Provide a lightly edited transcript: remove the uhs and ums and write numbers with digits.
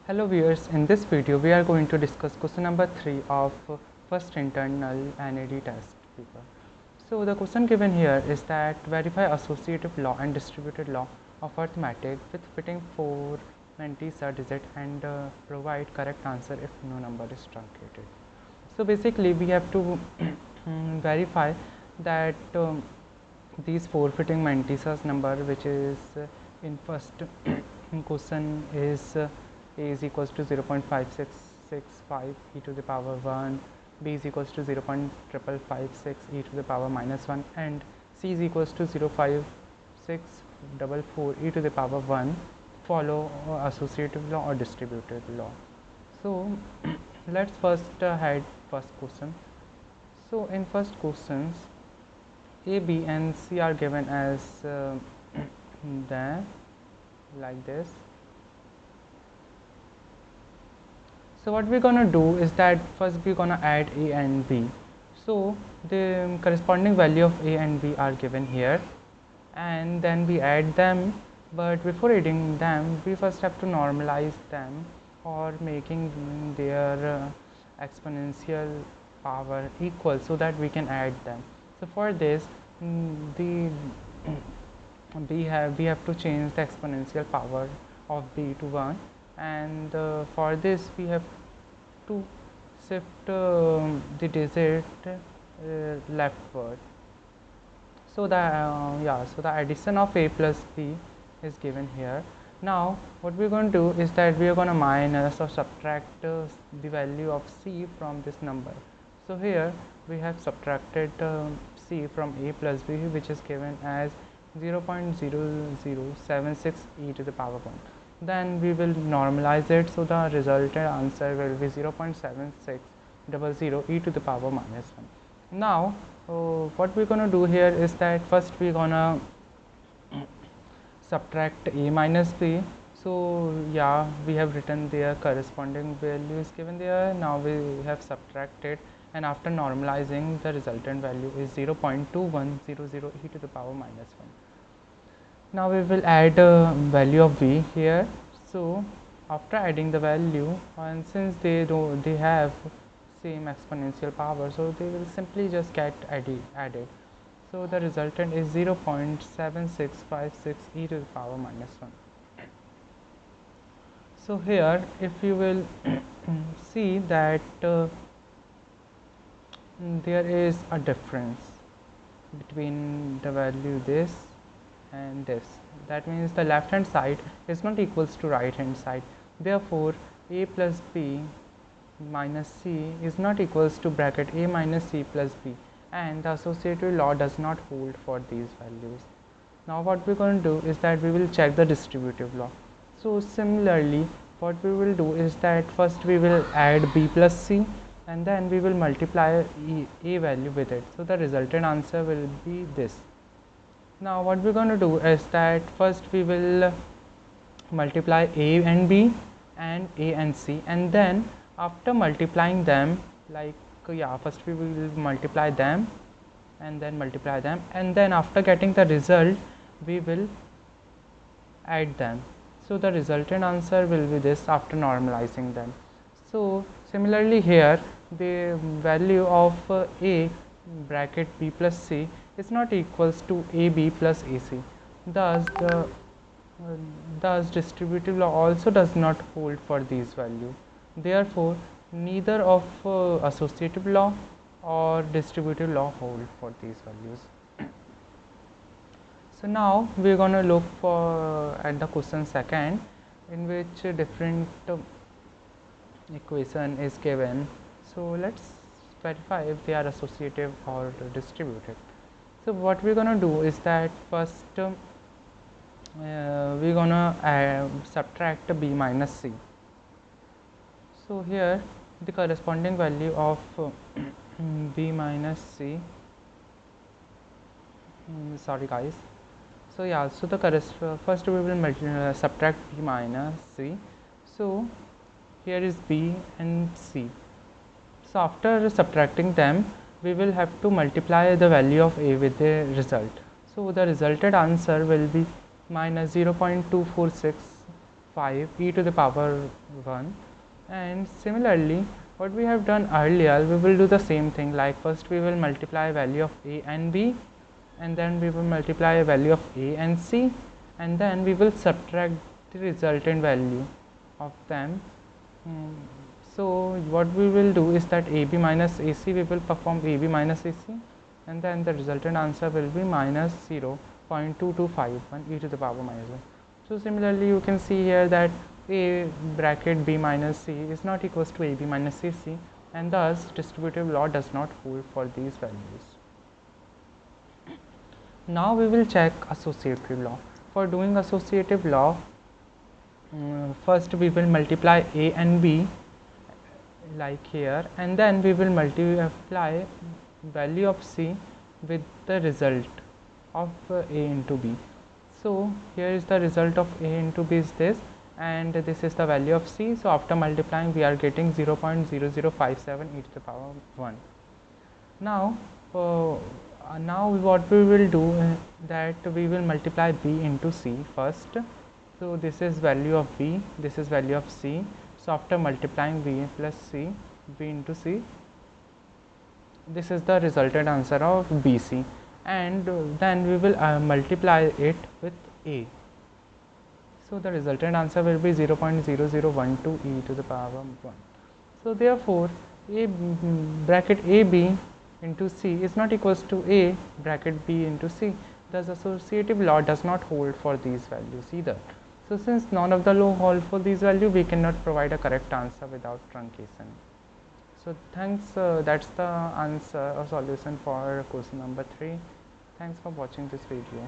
Hello viewers, in this video we are going to discuss question number 3 of first internal NAD test paper. So the question given here is that verify associative law and distributive law of arithmetic with fitting 4 Mantis digit and provide correct answer if no number is truncated. So basically we have to verify that these 4 fitting Mantis's number, which is in first question is a is equals to 0.5665 e to the power 1, b is equals to 0.5556 e to the power minus 1, and c is equals to 0.5644 e to the power 1 follow associative law or distributive law. So let's first head first question. So in first questions, a, b and c are given as like this. So what we're gonna do is that first we're gonna add a and b. So the corresponding value of a and b are given here, and then we add them. But before adding them, we first have to normalize them or making their exponential power equal so that we can add them. So for this, we have to change the exponential power of b to 1, and for this we have to shift the digit leftward. So the addition of a plus b is given here. Now what we're going to do is that we are going to minus or subtract the value of c from this number. So here we have subtracted c from a plus b, which is given as 0.0076 e to the power 1. Then we will normalize it, so the resultant answer will be 0.7600 e to the power minus 1. Now what we're going to do here is that first we're going to subtract a minus b. So yeah, we have written their corresponding values given there. Now we have subtracted, and after normalizing, the resultant value is 0.2100 e to the power minus 1. Now we will add value of v here. So after adding the value, and since they have same exponential power, so they will simply just get added. So the resultant is 0.7656 e to the power minus 1. So here if you will see that there is a difference between the value this and this. That means the left hand side is not equals to right hand side. Therefore a plus b minus c is not equals to bracket a minus c plus b, and the associative law does not hold for these values. Now what we're going to do is that we will check the distributive law. So similarly what we will do is that first we will add b plus c, and then we will multiply a value with it. So the resultant answer will be this. Now what we're going to do is that first we will multiply a and b and a and c, and then after multiplying them, first we will multiply them and then multiply them, and then after getting the result we will add them. So the resultant answer will be this after normalizing them. So similarly here the value of a bracket b plus c is not equals to ab plus ac. Thus distributive law also does not hold for these values. Therefore neither of associative law or distributive law hold for these values. So now we are going to look for at the question second, in which different equation is given. So let's verify if they are associative or distributive. So what we're going to do is that first we're going to subtract b minus c. So here the corresponding value of b minus c, sorry guys. So yeah, so the first we will subtract b minus c. So here is b and c. So after subtracting them, we will have to multiply the value of a with the result. So the resulted answer will be minus 0.2465 5 e to the power 1. And similarly, what we have done earlier, we will do the same thing. Like first we will multiply value of a and b, and then we will multiply a value of a and c, and then we will subtract the resultant value of them. So what we will do is that ab minus ac, we will perform ab minus ac, and then the resultant answer will be minus 0.2251 e to the power minus 1. So similarly, you can see here that a bracket b minus c is not equals to ab minus ac, and thus distributive law does not hold for these values. Now we will check associative law. For doing associative law, first we will multiply a and b like here, and then we will multiply value of c with the result of a into b. So here is the result of a into b is this, and this is the value of c. So after multiplying, we are getting 0.0057 e to the power 1. Now what we will do that we will multiply b into c first. So this is value of b, this is value of c. So after multiplying b plus c, b into c, this is the resultant answer of bc, and then we will multiply it with a. So the resultant answer will be 0.0012 e to the power 1. So therefore, a bracket ab into c is not equals to a bracket b into c. Thus associative law does not hold for these values either. So since none of the law hold for these values, we cannot provide a correct answer without truncation. So thanks, that's the answer or solution for question number 3. Thanks for watching this video.